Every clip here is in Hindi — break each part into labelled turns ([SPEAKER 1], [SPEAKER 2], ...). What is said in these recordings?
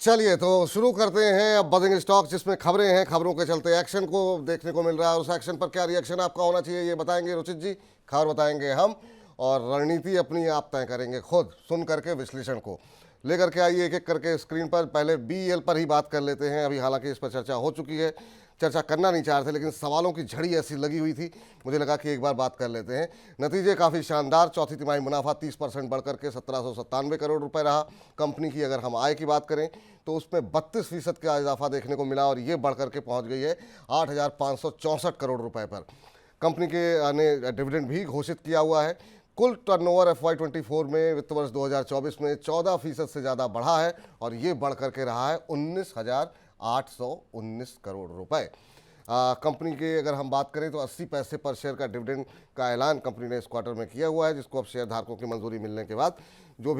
[SPEAKER 1] चलिए तो शुरू करते हैं अब बजिंग स्टॉक, जिसमें खबरें हैं, खबरों के चलते एक्शन को देखने को मिल रहा है। उस एक्शन पर क्या रिएक्शन आपका होना चाहिए ये बताएंगे रुचित जी। खबर बताएंगे हम और रणनीति अपनी आप तय करेंगे खुद, सुन करके विश्लेषण को लेकर के आइए एक एक करके स्क्रीन पर। पहले बीईएल पर ही बात कर लेते हैं। अभी हालांकि इस पर चर्चा हो चुकी है, चर्चा करना नहीं चाह रहे थे लेकिन सवालों की झड़ी ऐसी लगी हुई थी, मुझे लगा कि एक बार बात कर लेते हैं। नतीजे काफ़ी शानदार, चौथी तिमाही मुनाफा 30% बढ़कर के 1797 करोड़ रुपए रहा। कंपनी की अगर हम आय की बात करें तो उसमें 32% का इजाफा देखने को मिला और ये बढ़कर के पहुंच गई है 8,564 करोड़ रुपए पर। कंपनी के ने डिविडेंड भी घोषित किया हुआ है। कुल टर्नओवर FY24 में वित्त वर्ष 2024 में 14% से ज़्यादा बढ़ा है और ये बढ़ करके रहा है 19,819 करोड़ रुपए। कंपनी की अगर हम बात करें तो 80 पैसे पर शेयर का डिविडेंड का ऐलान कंपनी ने इस क्वार्टर में किया हुआ है, जिसको अब शेयर धारकों की मंजूरी मिलने के बाद जो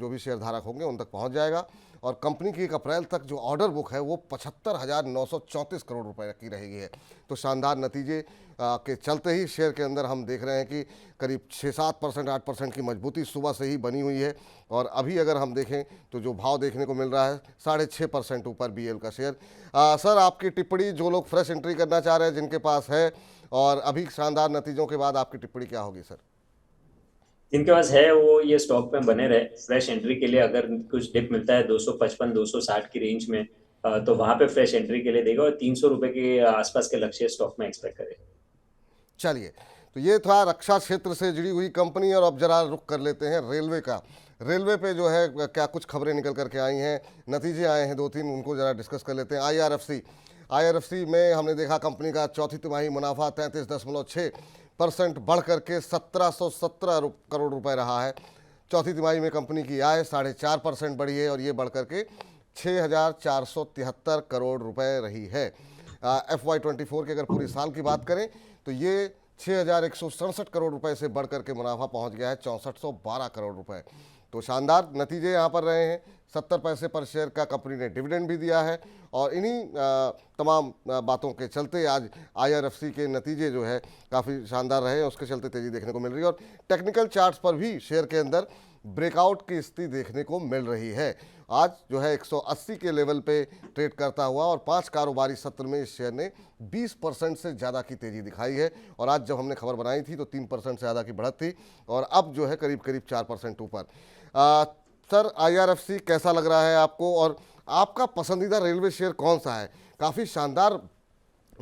[SPEAKER 1] भी शेयर धारक होंगे उन तक पहुंच जाएगा। और कंपनी की 1 अप्रैल तक जो ऑर्डर बुक है वो 75,934 करोड़ रुपए की रहेगी है। तो शानदार नतीजे के चलते ही शेयर के अंदर हम देख रहे हैं कि करीब 6-7%, 8% की मजबूती सुबह से ही बनी हुई है। और अभी अगर हम देखें तो जो भाव देखने को मिल रहा है 6.5% ऊपर बीएल का शेयर। सर आपकी टिप्पणी, जो लोग फ्रेश एंट्री करना चाह रहे हैं जिनके पास है, और अभी शानदार नतीजों के बाद आपकी टिप्पणी क्या होगी सर?
[SPEAKER 2] जिनके पास है वो ये स्टॉक में बने रहे। फ्रेश एंट्री के लिए अगर कुछ डिप मिलता है 255 260 की रेंज में, तो वहां पे फ्रेश एंट्री के लिए देगा और 300 रुपए के आसपास के लक्ष्य स्टॉक में एक्सपेक्ट करे।
[SPEAKER 1] चलिए, तो ये था रक्षा क्षेत्र से जुड़ी हुई कंपनी। और अब जरा रुक कर लेते हैं रेलवे का। रेलवे पे जो है क्या कुछ खबरें निकल करके आई हैं, नतीजे आए हैं 2-3, उनको जरा डिस्कस कर लेते हैं। आईआरएफसी में हमने देखा कंपनी का चौथी तिमाही मुनाफा 33.6% बढ़ करके 1717 करोड़ रुपए रहा है। चौथी तिमाही में कंपनी की आय 4.5% बढ़ी है और ये बढ़ करके 6,473 करोड़ रुपए रही है। FY24 की अगर पूरी साल की बात करें तो ये 6,167 करोड़ रुपए से बढ़ करके मुनाफा पहुंच गया है 6412 करोड़ रुपए। तो शानदार नतीजे यहाँ पर रहे हैं। 70 पैसे पर शेयर का कंपनी ने डिविडेंड भी दिया है और इन्हीं तमाम बातों के चलते आज आईआरएफसी के नतीजे जो है काफ़ी शानदार रहे, उसके चलते तेज़ी देखने को मिल रही है। और टेक्निकल चार्ट्स पर भी शेयर के अंदर ब्रेकआउट की स्थिति देखने को मिल रही है। आज जो है 180 के लेवल पे ट्रेड करता हुआ और 5 कारोबारी सत्र में इस शेयर ने 20% से ज़्यादा की तेज़ी दिखाई है। और आज जब हमने खबर बनाई थी तो 3% से ज़्यादा की बढ़त थी और अब जो है करीब करीब 4% ऊपर। सर आईआरएफसी कैसा लग रहा है आपको, और आपका पसंदीदा रेलवे शेयर कौन सा है? काफ़ी शानदार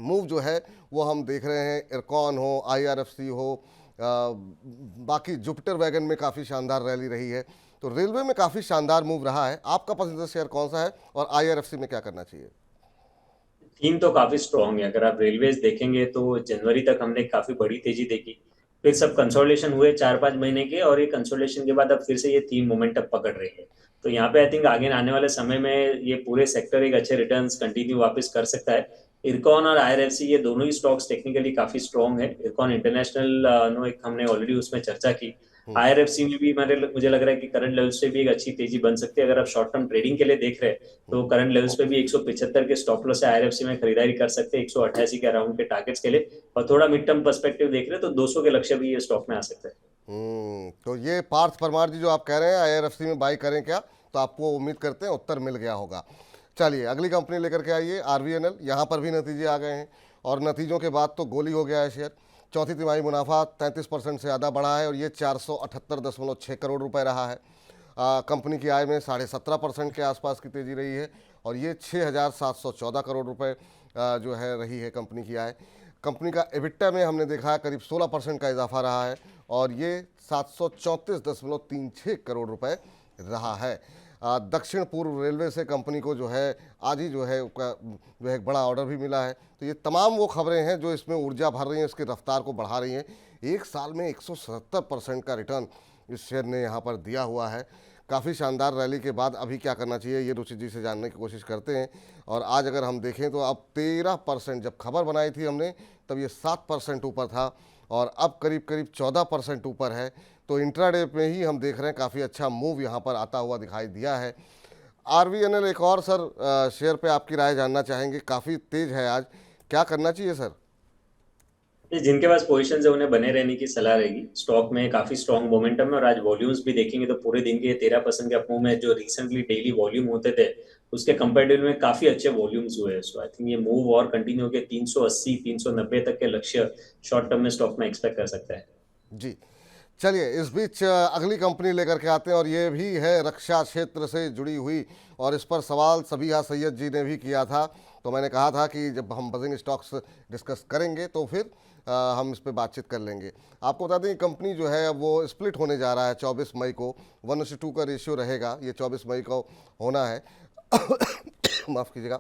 [SPEAKER 1] मूव जो है वो हम देख रहे हैं, इरकॉन हो, आईआरएफसी हो, बाकी जुपिटर वैगन में काफ़ी शानदार रैली रही है। तो रेलवे में काफ़ी शानदार मूव रहा है। आपका पसंदीदा शेयर कौन सा है और आईआरएफसी में क्या करना चाहिए?
[SPEAKER 2] थीम तो काफी स्ट्रांग है। अगर आप रेलवेज देखेंगे तो जनवरी तक हमने काफी बड़ी तेजी देखी, फिर सब कंसोलिडेशन हुए 4-5 महीने के, और ये कंसोलिडेशन के बाद अब फिर से ये थीम मोमेंटम पकड़ रही है। तो यहाँ पे आई थिंक आगे आने वाले समय में ये पूरे सेक्टर एक अच्छे रिटर्न्स कंटिन्यू वापस कर सकता है। इरकॉन और आईआरएफसी ये दोनों ही स्टॉक्स टेक्निकली काफी स्ट्रांग है। इरकॉन इंटरनेशनल नो एक हमने ऑलरेडी उसमें चर्चा की। आईआरएफसी में भी मुझे लग रहा है कि करंट लेवल से भी एक अच्छी तेजी बन सकती है। अगर आप शॉर्ट टर्म ट्रेडिंग के लिए देख रहे हैं तो करंट लेवल्स पे भी 175 के स्टॉप लॉस से आईआरएफसी में खरीदारी कर सकते हैं 188 के अराउंड के टारगेट्स के लिए। और थोड़ा मिड टर्म पर्सपेक्टिव देख रहे हैं तो 200 के लक्ष्य भी ये स्टॉक में आ सकते हैं।
[SPEAKER 1] तो ये पार्थ परमार जी जो आप कह रहे हैं आईआरएफसी में बाई करें क्या, तो आपको उम्मीद करते हैं उत्तर मिल गया होगा। चलिए अगली कंपनी लेकर के आइए, आरवीएनएल। यहाँ पर भी नतीजे आ गए हैं और नतीजों के बाद तो गोली हो गया है शेयर। चौथी तिमाही मुनाफा 33% से ज़्यादा बढ़ा है और ये 478.6 करोड़ रुपए रहा है। कंपनी की आय में 17.5% के आसपास की तेज़ी रही है और ये 6,714 करोड़ रुपए जो है रही है कंपनी की आय। कंपनी का एबिटा में हमने देखा है करीब 16% का इजाफा रहा है और ये 734.36 करोड़ रुपए रहा है। दक्षिण पूर्व रेलवे से कंपनी को जो है आज ही जो है एक बड़ा ऑर्डर भी मिला है। तो ये तमाम वो खबरें हैं जो इसमें ऊर्जा भर रही हैं, इसकी रफ्तार को बढ़ा रही हैं। एक साल में 177% का रिटर्न इस शेयर ने यहाँ पर दिया हुआ है। काफ़ी शानदार रैली के बाद अभी क्या करना चाहिए ये रुचि जी से जानने की कोशिश करते हैं। और आज अगर हम देखें तो अब 13%, जब खबर बनाई थी हमने तब ये 7% ऊपर था और अब करीब करीब 14% ऊपर है। तो इंट्राडे में ही हम देख रहे हैं काफ़ी अच्छा मूव यहाँ पर आता हुआ दिखाई दिया है। आरवीएनएल एक और सर शेयर पे आपकी राय जानना चाहेंगे, काफ़ी तेज है आज, क्या करना चाहिए सर?
[SPEAKER 2] जिनके पास पोजीशन है उन्हें बने रहने की सलाह रहेगी। स्टॉक में काफी स्ट्रॉन्ग मोमेंटम है और आज वॉल्यूम्स भी देखेंगे तो पूरे दिन के 13% के अपमूव में जो रिसेंटली डेली वॉल्यूम होते थे उसके कंपेरेटिव में काफी अच्छे वॉल्यूम्स हुए। सो आई थिंक ये मूव और कंटिन्यू होकर 380 390 तक के लक्ष्य शॉर्ट टर्म में स्टॉक में एक्सपेक्ट कर सकता है।
[SPEAKER 1] जी, चलिए इस बीच अगली कंपनी लेकर के आते हैं और ये भी है रक्षा क्षेत्र से जुड़ी हुई, और इस पर सवाल सबिहा सैयद जी ने भी किया था। तो मैंने कहा था कि जब हम बजिंग स्टॉक्स डिस्कस करेंगे तो फिर हम इस पे बातचीत कर लेंगे। आपको बता दें कंपनी जो है अब वो स्प्लिट होने जा रहा है 24 मई को, 1:2 का रेशियो रहेगा, ये 24 मई को होना है। माफ़ कीजिएगा।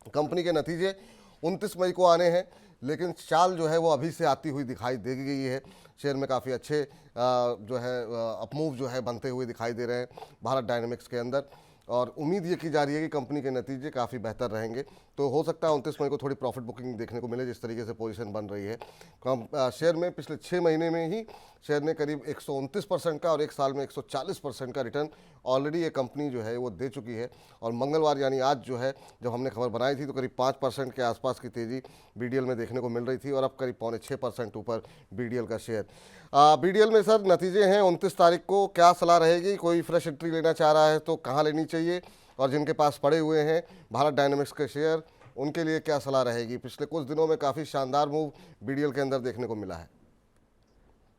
[SPEAKER 1] कंपनी के नतीजे 29 मई को आने हैं, लेकिन चाल जो है वो अभी से आती हुई दिखाई दे गई है। शेयर में काफ़ी अच्छे जो है अपमूव जो है बनते हुए दिखाई दे रहे हैं भारत डायनेमिक्स के अंदर, और उम्मीद ये की जा रही है कि कंपनी के नतीजे काफ़ी बेहतर रहेंगे। तो हो सकता है 29 मई को थोड़ी प्रॉफिट बुकिंग देखने को मिले, जिस तरीके से पोजीशन बन रही है। शेयर में पिछले 6 महीने में ही शेयर ने करीब 129% का और एक साल में 140% का रिटर्न ऑलरेडी ये कंपनी जो है वो दे चुकी है। और मंगलवार यानी आज जो है जब हमने खबर बनाई थी तो करीब 5% के आसपास की तेज़ी बीडीएल में देखने को मिल रही थी, और अब करीब 5.25% ऊपर बीडीएल का शेयर। बीडीएल में सर नतीजे हैं 29 तारीख को, क्या सलाह रहेगी? कोई फ्रेश एंट्री लेना चाह रहा है तो कहाँ लेनी चाहिए? और जिनके पास पड़े हुए हैं भारत डायनेमिक्स के शेयर, उनके लिए क्या सलाह रहेगी? पिछले कुछ दिनों में काफ़ी शानदार मूव बीडीएल के अंदर देखने को मिला है।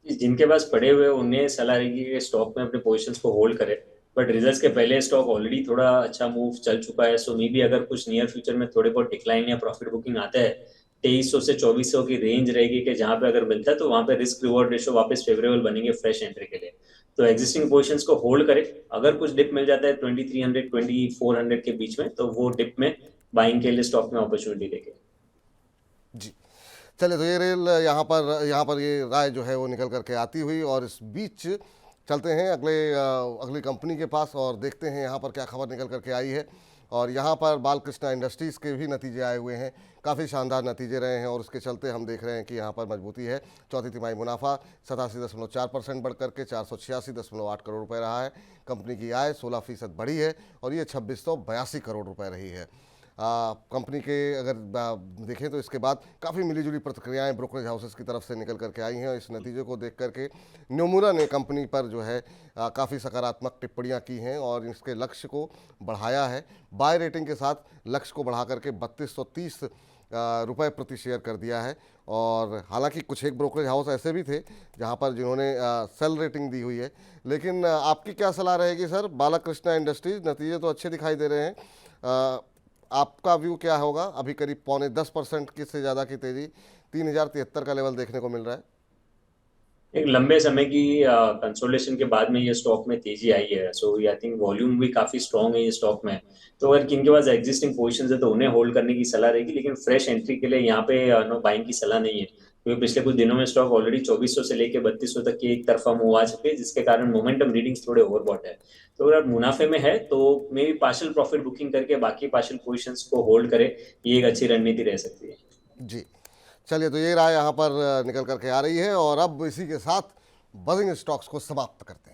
[SPEAKER 2] जिनके पास पड़े हुए उन्हें सलाह रहेगी कि स्टॉक में अपने पोजीशंस को होल्ड करें। बट रिजल्ट्स के पहले स्टॉक ऑलरेडी थोड़ा अच्छा मूव चल चुका है। सो मे बी अगर कुछ नियर फ्यूचर में थोड़े बहुत डिक्लाइन या प्रॉफिट बुकिंग आता है 2300 से 2400 की रेंज रहेगी कि जहां पे अगर मिलता है तो वहां पे रिस्क रिवॉर्ड रेशियो वापस फेवरेबल बनेंगे फ्रेश एंट्री के लिए। तो एग्जिस्टिंग पोजीशंस को होल्ड करें। अगर कुछ डिप मिल जाता है 2300 2400 के बीच में तो वो डिप में बाइंग के लिए स्टॉक में अपॉर्चुनिटी देखे।
[SPEAKER 1] जी, चलिए तो ये रेल यहाँ पर ये राय जो है वो निकल करके आती हुई, और इस बीच चलते हैं अगली कंपनी के पास और देखते हैं यहाँ पर क्या खबर निकल करके आई है। और यहाँ पर बालकृष्णा इंडस्ट्रीज़ के भी नतीजे आए हुए हैं, काफ़ी शानदार नतीजे रहे हैं, और उसके चलते हम देख रहे हैं कि यहाँ पर मजबूती है। चौथी तिमाही मुनाफा 87.4% बढ़ करके 486.8 करोड़ रुपए रहा है। कंपनी की आय 16% बढ़ी है और ये 2682 करोड़ रुपए रही है। कंपनी के अगर देखें तो इसके बाद काफ़ी मिलीजुली प्रतिक्रियाएं ब्रोकरेज हाउसेस की तरफ से निकल करके आई हैं, और इस नतीजे को देख करके न्योमुरा ने कंपनी पर जो है काफ़ी सकारात्मक टिप्पणियां की हैं और इसके लक्ष्य को बढ़ाया है। बाय रेटिंग के साथ लक्ष्य को बढ़ा करके 3230 रुपए प्रति शेयर कर दिया है। और हालांकि कुछ एक ब्रोकरेज हाउस ऐसे भी थे जहां पर जिन्होंने सेल रेटिंग दी हुई है, लेकिन आपकी क्या सलाह रहेगी सर? बालकृष्णा इंडस्ट्रीज नतीजे तो अच्छे दिखाई दे रहे हैं, आपका व्यू क्या होगा? अभी करीब 9.5% की से ज़्यादा की तेज़ी, 3073 का लेवल देखने को मिल रहा है।
[SPEAKER 2] एक लंबे समय की कंसोलिडेशन के बाद में ये स्टॉक में तेजी आई है। सो आई थिंक वॉल्यूम भी काफी स्ट्रांग है ये स्टॉक में। तो अगर किन के पास एग्जिस्टिंग पोजीशंस है तो उन्हें होल्ड करने की सलाह रहेगी, लेकिन फ्रेश एंट्री के लिए यहाँ पे नो बाइंग की सलाह नहीं है, क्योंकि पिछले कुछ दिनों में स्टॉक ऑलरेडी 2400 से लेकर 3200 तक की एक तरफा मूव आ चुके हैं, जिसके कारण मोमेंटम रीडिंग्स थोड़े ओवरबॉट है। तो अगर आप मुनाफे में है तो may be partial profit booking करके बाकी पार्शियल पोजीशंस को होल्ड करे, ये एक अच्छी रणनीति रह सकती है।
[SPEAKER 1] जी, चलिए तो ये राय यहाँ पर निकल करके आ रही है, और अब इसी के साथ बजिंग स्टॉक्स को समाप्त करते हैं।